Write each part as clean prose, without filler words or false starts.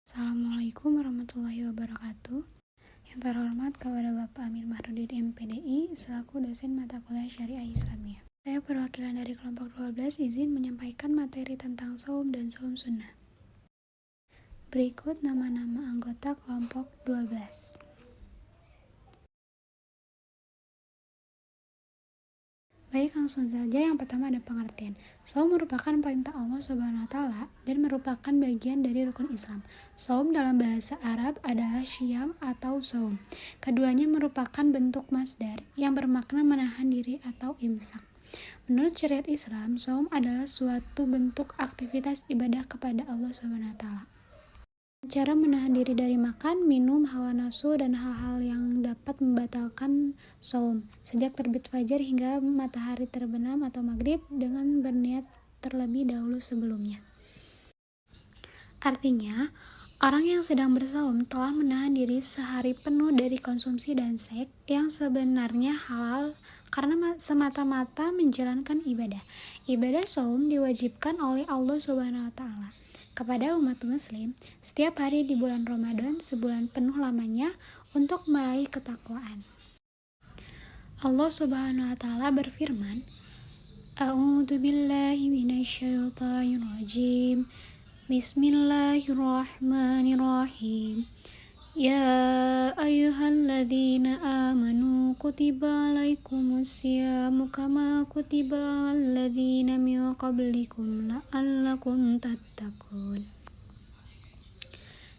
Assalamualaikum warahmatullahi wabarakatuh. Yang terhormat kepada Bapak Amir Mahrudin MPDI selaku dosen mata kuliah Syariah Islamiyah. Saya perwakilan dari kelompok 12 izin menyampaikan materi tentang shaum dan shaum sunnah. Berikut nama-nama anggota kelompok 12. Baik, langsung saja. Yang pertama ada pengertian. Shaum merupakan perintah Allah Subhanahu wa taala dan merupakan bagian dari rukun Islam. Shaum dalam bahasa Arab adalah syiyam atau shaum. Keduanya merupakan bentuk masdar yang bermakna menahan diri atau imsak. Menurut syariat Islam, shaum adalah suatu bentuk aktivitas ibadah kepada Allah Subhanahu wa taala. Cara menahan diri dari makan, minum, hawa nafsu, dan hal-hal yang dapat membatalkan shaum sejak terbit fajar hingga matahari terbenam atau maghrib dengan berniat terlebih dahulu sebelumnya. Artinya, orang yang sedang bersaum telah menahan diri sehari penuh dari konsumsi dan seks yang sebenarnya halal karena semata-mata menjalankan ibadah. Ibadah shaum diwajibkan oleh Allah Subhanahu wa taala kepada umat muslim setiap hari di bulan Ramadan sebulan penuh lamanya untuk meraih ketakwaan. Allah Subhanahu wa taala berfirman, A'udzu billahi minasyaitonir rajim. Bismillahirrahmanirrahim. Ya ayyuhalladzina amanu kutiba alaikumusyamu kama kutiba alalladzina min qablikum la'allakum tattaqun.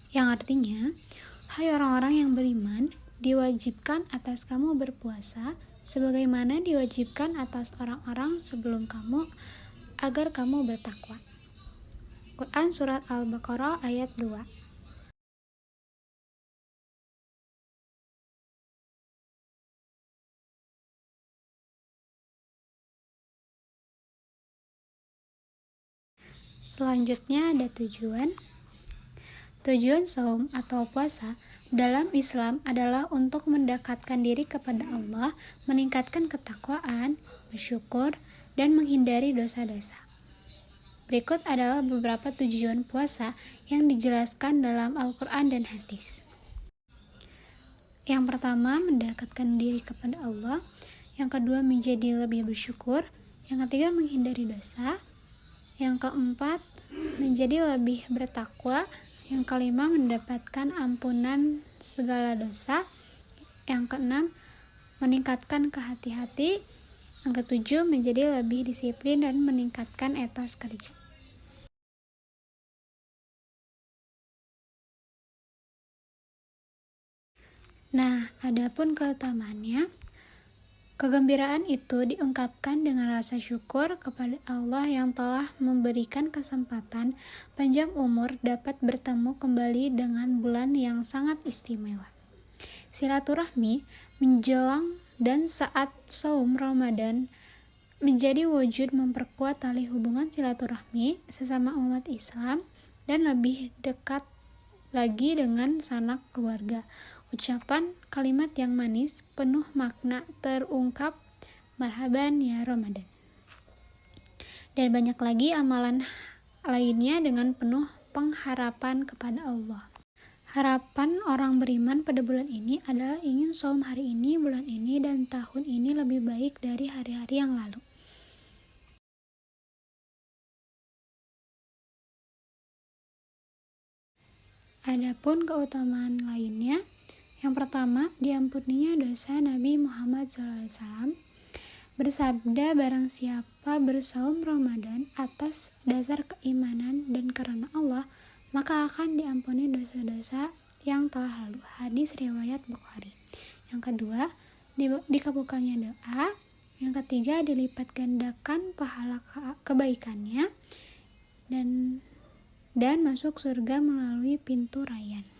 Yang artinya, hai orang-orang yang beriman, diwajibkan atas kamu berpuasa sebagaimana diwajibkan atas orang-orang sebelum kamu agar kamu bertakwa. Quran Surat Al-Baqarah ayat 2. Selanjutnya ada tujuan. Tujuan shaum atau puasa dalam Islam adalah untuk mendekatkan diri kepada Allah, meningkatkan ketakwaan, bersyukur, dan menghindari dosa-dosa. Berikut adalah beberapa tujuan puasa yang dijelaskan dalam Al-Quran dan hadis. Yang pertama, mendekatkan diri kepada Allah. Yang kedua, menjadi lebih bersyukur. Yang ketiga, menghindari dosa. Yang keempat, menjadi lebih bertakwa. Yang kelima, mendapatkan ampunan segala dosa. Yang keenam, meningkatkan kehati-hati. Yang ketujuh, menjadi lebih disiplin dan meningkatkan etos kerja. Nah, adapun keutamaannya, kegembiraan itu diungkapkan dengan rasa syukur kepada Allah yang telah memberikan kesempatan panjang umur dapat bertemu kembali dengan bulan yang sangat istimewa. Silaturahmi menjelang dan saat shaum Ramadan menjadi wujud memperkuat tali hubungan silaturahmi sesama umat Islam dan lebih dekat lagi dengan sanak keluarga. Ucapan kalimat yang manis penuh makna terungkap, marhaban ya Ramadan. Dan banyak lagi amalan lainnya dengan penuh pengharapan kepada Allah. Harapan orang beriman pada bulan ini adalah ingin shaum hari ini, bulan ini, dan tahun ini lebih baik dari hari-hari yang lalu. Adapun keutamaan lainnya, yang pertama, diampuninya dosa Nabi Muhammad SAW. Bersabda, barang siapa bersaum Ramadan atas dasar keimanan dan karena Allah, maka akan diampuni dosa-dosa yang telah lalu. Hadis riwayat Bukhari. Yang kedua, dikabulkannya doa. Yang ketiga, dilipat gandakan pahala kebaikannya dan masuk surga melalui pintu rayyan.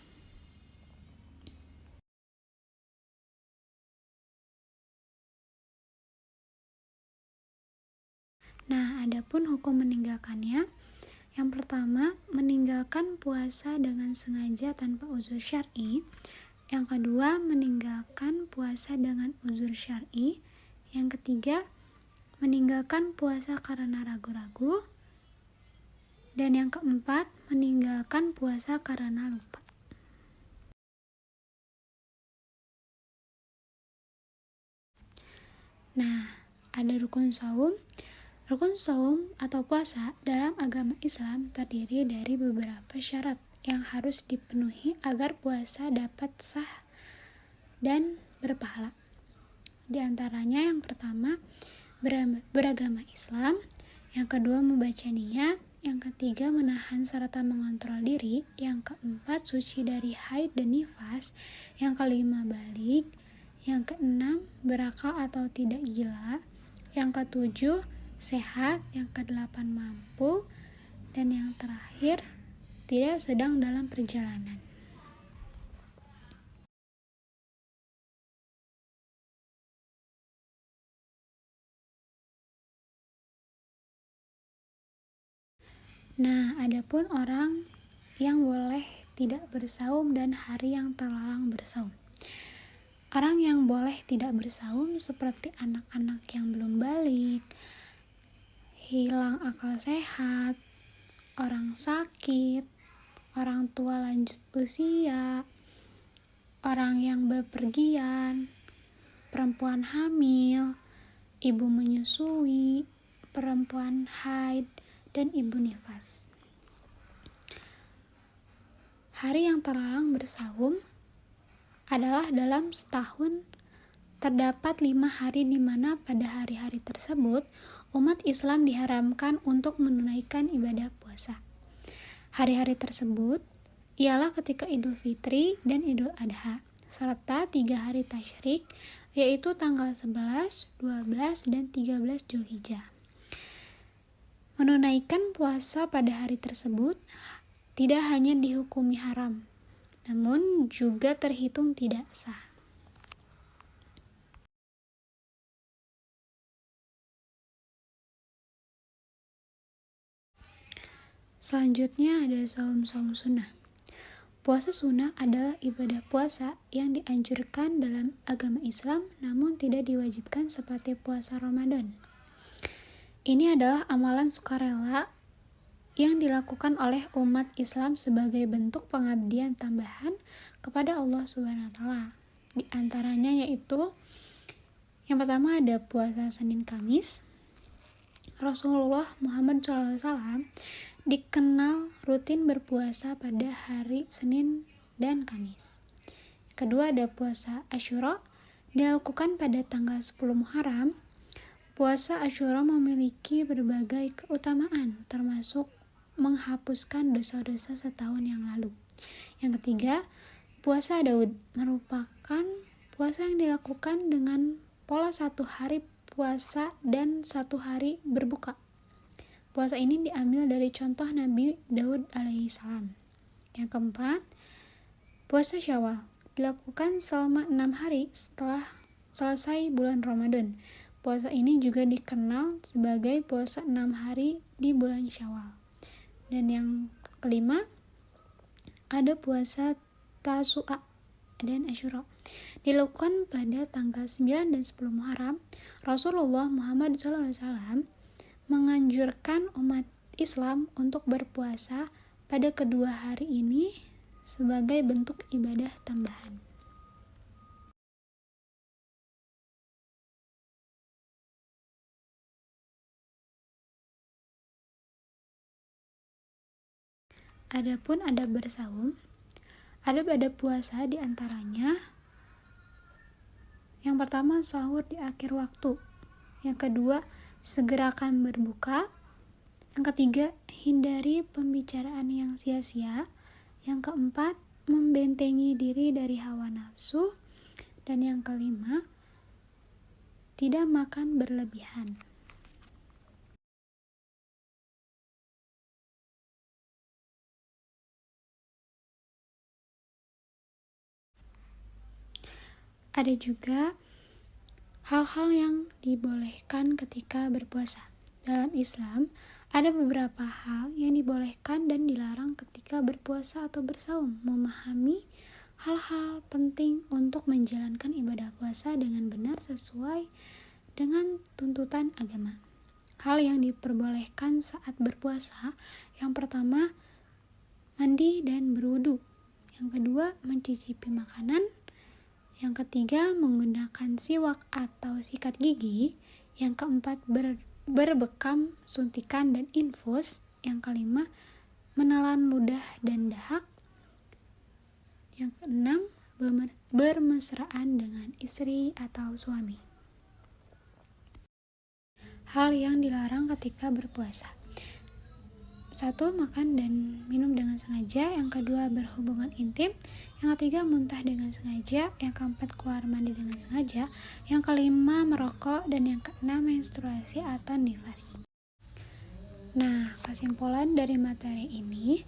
Nah, adapun hukum meninggalkannya, yang pertama, meninggalkan puasa dengan sengaja tanpa uzur syar'i. Yang kedua, meninggalkan puasa dengan uzur syar'i. Yang ketiga, meninggalkan puasa karena ragu-ragu. Dan yang keempat, meninggalkan puasa karena lupa. Nah, ada rukun saum. Rukun saum atau puasa dalam agama Islam terdiri dari beberapa syarat yang harus dipenuhi agar puasa dapat sah dan berpahala. Di antaranya yang pertama, beragama Islam, yang kedua membaca niat, yang ketiga menahan serta mengontrol diri, yang keempat suci dari haid dan nifas, yang kelima balik, yang keenam berakal atau tidak gila, yang ketujuh sehat, yang kedelapan mampu, dan yang terakhir tidak sedang dalam perjalanan. Nah, adapun orang yang boleh tidak bersaum dan hari yang terlarang bersaum. Orang yang boleh tidak bersaum seperti anak-anak yang belum balik, hilang akal sehat, orang sakit, orang tua lanjut usia, orang yang bepergian, perempuan hamil, ibu menyusui, perempuan haid, dan ibu nifas. Hari yang terlarang bersaum adalah dalam setahun terdapat 5 hari di mana pada hari-hari tersebut umat Islam diharamkan untuk menunaikan ibadah puasa. Hari-hari tersebut ialah ketika Idul Fitri dan Idul Adha, serta 3 hari tasyrik, yaitu tanggal 11, 12, dan 13 Zulhijjah. Menunaikan puasa pada hari tersebut tidak hanya dihukumi haram, namun juga terhitung tidak sah. Selanjutnya ada saum-saum sunnah. Puasa sunnah adalah ibadah puasa yang dianjurkan dalam agama Islam namun tidak diwajibkan seperti puasa Ramadan. Ini adalah amalan sukarela yang dilakukan oleh umat Islam sebagai bentuk pengabdian tambahan kepada Allah Subhanahu wa taala. Di antaranya yaitu yang pertama ada puasa Senin Kamis. Rasulullah Muhammad SAW dikenal rutin berpuasa pada hari Senin dan Kamis. Kedua ada puasa Asyura, dilakukan pada tanggal 10 Muharram. Puasa Asyura memiliki berbagai keutamaan, termasuk menghapuskan dosa-dosa setahun yang lalu. Yang ketiga, puasa Daud merupakan puasa yang dilakukan dengan pola 1 hari puasa dan 1 hari berbuka. Puasa ini diambil dari contoh Nabi Daud alaihissalam. Yang keempat, puasa Syawal dilakukan selama 6 hari setelah selesai bulan Ramadan. Puasa ini juga dikenal sebagai puasa 6 hari di bulan Syawal. Dan yang kelima, ada puasa Tasu'a dan Asyura. Dilakukan pada tanggal 9 dan 10 Muharram. Rasulullah Muhammad SAW menganjurkan umat Islam untuk berpuasa pada kedua hari ini sebagai bentuk ibadah tambahan. Adapun adab bersaum, adab puasa diantaranya yang pertama sahur di akhir waktu, yang kedua segerakan berbuka, yang ketiga hindari pembicaraan yang sia-sia, yang keempat membentengi diri dari hawa nafsu, dan yang kelima tidak makan berlebihan. Ada juga hal-hal yang dibolehkan ketika berpuasa. Dalam Islam, ada beberapa hal yang dibolehkan dan dilarang ketika berpuasa atau bersaum. Memahami hal-hal penting untuk menjalankan ibadah puasa dengan benar sesuai dengan tuntutan agama. hal yang diperbolehkan saat berpuasa. Yang pertama, mandi dan berwudu. Yang kedua, mencicipi makanan. Yang ketiga, menggunakan siwak atau sikat gigi. Yang keempat, berbekam, suntikan, dan infus. Yang kelima, menelan ludah dan dahak. Yang keenam, bermesraan dengan istri atau suami. Hal yang dilarang ketika berpuasa. 1. Makan dan minum dengan sengaja. Yang kedua, berhubungan intim. Yang ketiga, muntah dengan sengaja. Yang keempat, keluar mandi dengan sengaja. Yang kelima, merokok. Dan yang keenam, menstruasi atau nifas. Nah, kesimpulan dari materi ini,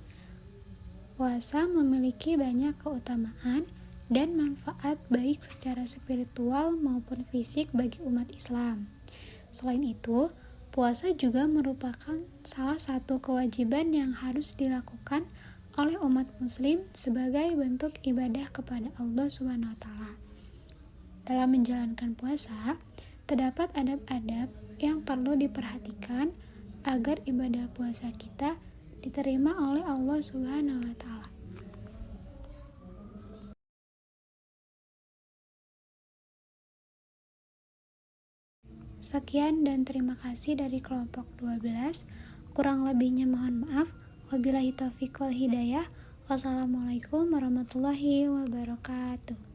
puasa memiliki banyak keutamaan dan manfaat baik secara spiritual maupun fisik bagi umat Islam. Selain itu, puasa juga merupakan salah satu kewajiban yang harus dilakukan oleh umat muslim sebagai bentuk ibadah kepada Allah SWT. Dalam menjalankan puasa, terdapat adab-adab yang perlu diperhatikan agar ibadah puasa kita diterima oleh Allah SWT. Sekian dan terima kasih dari kelompok 12. Kurang lebihnya mohon maaf. Wabillahi taufiq wal hidayah. Wassalamualaikum warahmatullahi wabarakatuh.